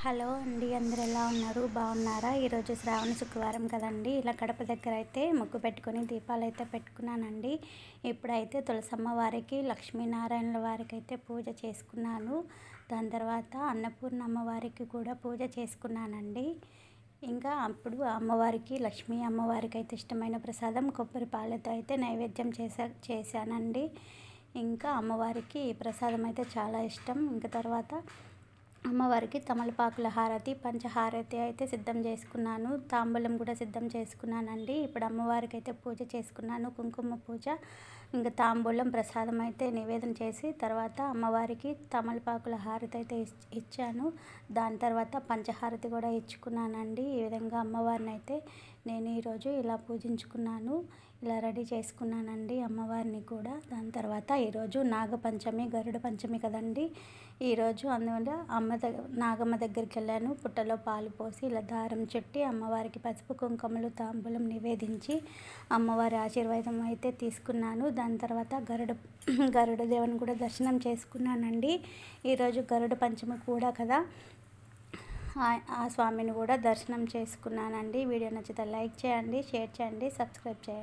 Hello అండి, అందరు ఎలా ఉన్నారు? బాగున్నారా? ఈరోజు శ్రావణ శుక్రవారం కదండి. ఇలా గడప దగ్గర అయితే ముగ్గు పెట్టుకొని దీపాలు అయితే పెట్టుకున్నానండి. ఇప్పుడైతే తులసమ్మ వారికి, లక్ష్మీనారాయణల వారికి అయితే పూజ చేసుకున్నాను. దాని తర్వాత అన్నపూర్ణ అమ్మవారికి కూడా పూజ చేసుకున్నానండి. ఇంకా అప్పుడు అమ్మవారికి, లక్ష్మీ అమ్మవారికి అయితే ఇష్టమైన ప్రసాదం కొబ్బరి పాలతో అయితే నైవేద్యం చేశానండి. ఇంకా అమ్మవారికి ఈ ప్రసాదం అయితే చాలా ఇష్టం. ఇంకా తర్వాత అమ్మవారికి తమలపాకుల హారతి, పంచహారతి అయితే సిద్ధం చేసుకున్నాను. తాంబూలం కూడా సిద్ధం చేసుకున్నానండి. ఇప్పుడు అమ్మవారికి అయితే పూజ చేసుకున్నాను, కుంకుమ పూజ. ఇంకా తాంబూలం ప్రసాదం అయితే నివేదన చేసి తర్వాత అమ్మవారికి తమలపాకుల హారతి అయితే ఇచ్చాను. దాని తర్వాత పంచహారతి కూడా ఇచ్చుకున్నానండి. ఈ విధంగా అమ్మవారిని అయితే నేను ఈరోజు ఇలా పూజించుకున్నాను, ఇలా రెడీ చేసుకున్నానండి అమ్మవారిని కూడా. దాని తర్వాత ఈరోజు నాగపంచమి, గరుడ పంచమి కదండి. ఈరోజు అందువల్ల నాగమ్మ దగ్గరికి వెళ్ళాను. పుట్టలో పాలు పోసి ఇలా దారం చుట్టి అమ్మవారికి పసుపు కుంకుమలు తాంబూలం నివేదించి అమ్మవారి ఆశీర్వాదం అయితే తీసుకున్నాను. దాని తర్వాత గరుడ దేవుని కూడా దర్శనం చేసుకున్నానండి. ఈరోజు గరుడ పంచమి కూడా కదా, ఆ స్వామిని కూడా దర్శనం చేసుకున్నానండి. వీడియో నచ్చితే లైక్ చేయండి, షేర్ చేయండి, సబ్స్క్రైబ్ చేయండి.